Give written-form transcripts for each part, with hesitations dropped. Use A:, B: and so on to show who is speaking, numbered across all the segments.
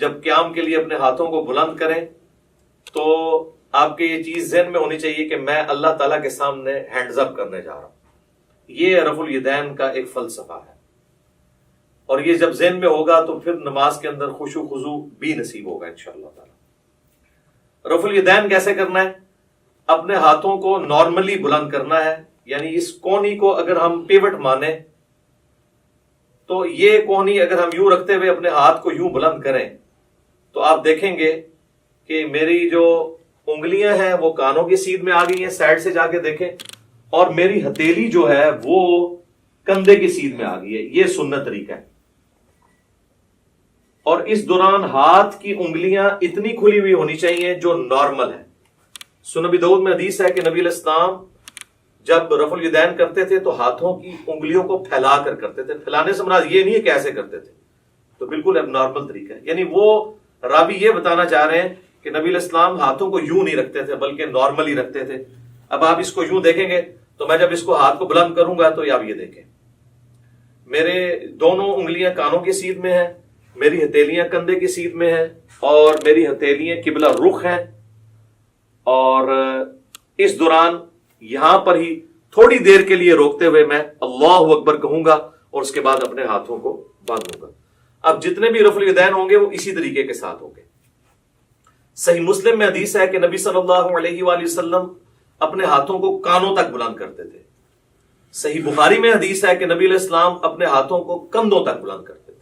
A: جب قیام کے لیے اپنے ہاتھوں کو بلند کریں تو آپ کے یہ چیز ذہن میں ہونی چاہیے کہ میں اللہ تعالیٰ کے سامنے ہینڈز اپ کرنے جا رہا ہوں. یہ رفع الیدین کا ایک فلسفہ ہے، اور یہ جب ذہن میں ہوگا تو پھر نماز کے اندر خشوع و خضوع بھی نصیب ہوگا انشاءاللہ تعالیٰ. رفع الیدین کیسے کرنا ہے؟ اپنے ہاتھوں کو نارملی بلند کرنا ہے، یعنی اس کونی کو اگر ہم پیوٹ مانیں تو یہ کونی اگر ہم یوں رکھتے ہوئے اپنے ہاتھ کو یوں بلند کریں تو آپ دیکھیں گے کہ میری جو انگلیاں ہیں وہ کانوں کی سیدھ میں آ گئی ہیں، سائڈ سے جا کے دیکھیں، اور میری ہتھیلی جو ہے وہ کندھے کی سیدھ میں آ گئی ہے. یہ سنت طریقہ ہے. اور اس دوران ہاتھ کی انگلیاں اتنی کھلی ہوئی ہونی چاہیے جو نارمل ہے. سنن ابی داؤد میں حدیث ہے کہ نبی علیہ السلام جب رفع الیدین کرتے تھے تو ہاتھوں کی انگلیوں کو پھیلا کر کرتے تھے. پھیلانے سے مراد یہ نہیں ہے کہ ایسے کرتے تھے، تو بالکل اب نارمل طریقہ ہے. یعنی وہ راوی یہ بتانا چاہ رہے ہیں کہ نبی علیہ السلام ہاتھوں کو یوں نہیں رکھتے تھے بلکہ نارمل ہی رکھتے تھے. اب آپ اس کو یوں دیکھیں گے تو میں جب اس کو ہاتھ کو بلند کروں گا تو آپ یہ دیکھیں میرے دونوں انگلیاں کانوں کی سیدھ میں ہیں، میری ہتھیلیاں کندھے کی سیدھ میں ہیں، اور میری ہتھیلیاں قبلہ رخ ہیں. اور اس دوران یہاں پر ہی تھوڑی دیر کے لیے روکتے ہوئے میں اللہ اکبر کہوں گا اور اس کے بعد اپنے ہاتھوں کو باندھوں گا. اب جتنے بھی رفع الیدین ہوں گے وہ اسی طریقے کے ساتھ ہوں گے. صحیح مسلم میں حدیث ہے کہ نبی صلی اللہ علیہ وآلہ وسلم اپنے ہاتھوں کو کانوں تک بلند کرتے تھے. صحیح بخاری میں حدیث ہے کہ نبی علیہ السلام اپنے ہاتھوں کو کندھوں تک بلند کرتے تھے.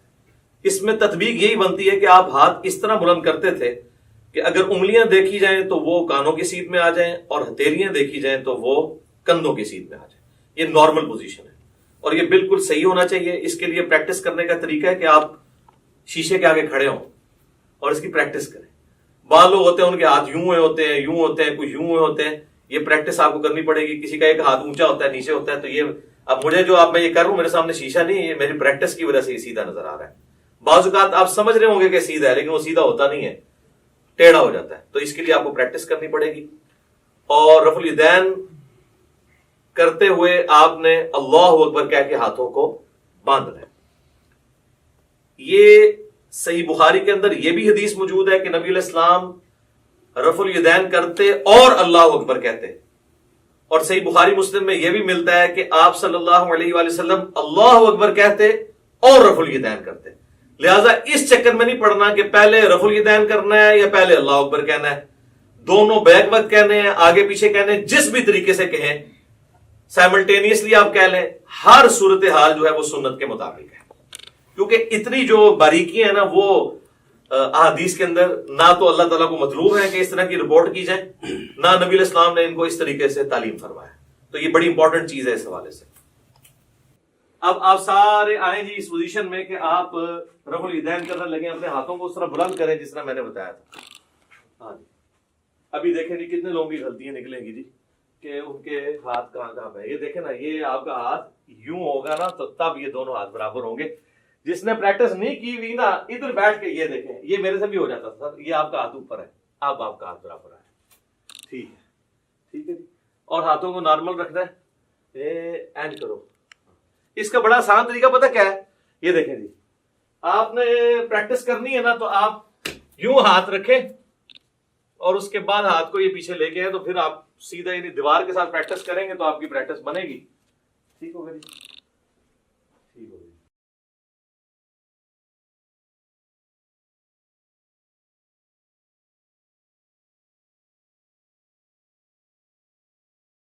A: اس میں تطبیق یہی بنتی ہے کہ آپ ہاتھ اس طرح بلند کرتے تھے کہ اگر انگلیاں دیکھی جائیں تو وہ کانوں کی سیدھ میں آ جائیں اور ہتھیلیاں دیکھی جائیں تو وہ کندھوں کی سیدھ میں آ جائیں. یہ نارمل پوزیشن ہے اور یہ بالکل صحیح ہونا چاہیے. اس کے لیے پریکٹس کرنے کا طریقہ ہے کہ آپ شیشے کے آگے کھڑے ہوں اور اس کی پریکٹس کریں. بعض لوگ ہوتے ہیں ان کے ہاتھ یوں ہوئے ہوتے ہیں، یوں ہوتے ہیں، کچھ یوں ہوئے ہوتے ہیں. یہ پریکٹس آپ کو کرنی پڑے گی. کسی کا ایک ہاتھ اونچا ہوتا ہے، نیچے ہوتا ہے. تو یہ اب مجھے جو آپ میں یہ کر رہا ہوں میرے سامنے شیشہ نہیں ہے، یہ میری پریکٹس کی وجہ سے یہ سیدھا نظر آ رہا ہے. بعض اوقات آپ سمجھ رہے ہوں گے کہ سیدھا ہے لیکن وہ سیدھا ہوتا نہیں ہے، ٹیڑھا ہو جاتا ہے. تو اس کے لیے آپ کو پریکٹس کرنی پڑے گی. اور رفع الیدین کرتے ہوئے آپ نے اللہ اکبر کہہ کے ہاتھوں کو باندھنا ہے. یہ صحیح بخاری کے اندر یہ بھی حدیث موجود ہے کہ نبی علیہ السلام رفع الیدین کرتے اور اللہ اکبر کہتے. اور صحیح بخاری مسلم میں یہ بھی ملتا ہے کہ آپ صلی اللہ علیہ وآلہ وسلم اللہ اکبر کہتے اور رفع الیدین کرتے. لہٰذا اس چکر میں نہیں پڑنا کہ پہلے رفع الیدین کرنا ہے یا پہلے اللہ اکبر کہنا ہے. دونوں بیک وقت کہنے ہیں، آگے پیچھے کہنے ہیں، جس بھی طریقے سے کہیں سائملٹینیسلی آپ کہہ لیں. ہر صورتحال جو ہے وہ سنت کے مطابق ہے، کیونکہ اتنی جو باریکیاں ہیں نا وہ احادیث کے اندر نہ تو اللہ تعالیٰ کو مطلوب ہے کہ اس طرح کی رپورٹ کی جائے، نہ نبی علیہ السلام نے ان کو اس طریقے سے تعلیم فرمایا. تو یہ بڑی امپورٹنٹ چیز ہے اس حوالے سے. اب آپ سارے آئیں جی اس پوزیشن میں کہ آپ رفع الیدین کرنے لگے، اپنے ہاتھوں کو اس طرح بلند کریں جس طرح میں نے بتایا تھا. ہاں جی ابھی دیکھیں جی کتنے لوگوں کی غلطیاں نکلیں گی جی کہ ان کے ہاتھ کہاں کہاں پہ. یہ دیکھیں نا، یہ آپ کا ہاتھ یوں ہوگا نا تو تب یہ دونوں ہاتھ برابر ہوں گے. جس نے پریکٹس نہیں کی ہوئی نا ادھر بیٹھ کے یہ دیکھیں، یہ میرے سے بھی ہو جاتا تھا. یہ آپ کا ہاتھ اوپر ہے، اب آپ کا ہاتھ برابر ہے. ٹھیک ہے، ٹھیک ہے جی. اور ہاتھوں کو نارمل رکھنا ہے. اینڈ کرو. اس کا بڑا آسان طریقہ پتہ کیا ہے؟ یہ دیکھیں جی، آپ نے پریکٹس کرنی ہے نا تو آپ یوں ہاتھ رکھیں اور اس کے بعد ہاتھ کو یہ پیچھے لے کے ہیں تو پھر آپ سیدھا یعنی دیوار کے ساتھ پریکٹس کریں گے تو آپ کی پریکٹس بنے گی. ٹھیک ہوگا جی.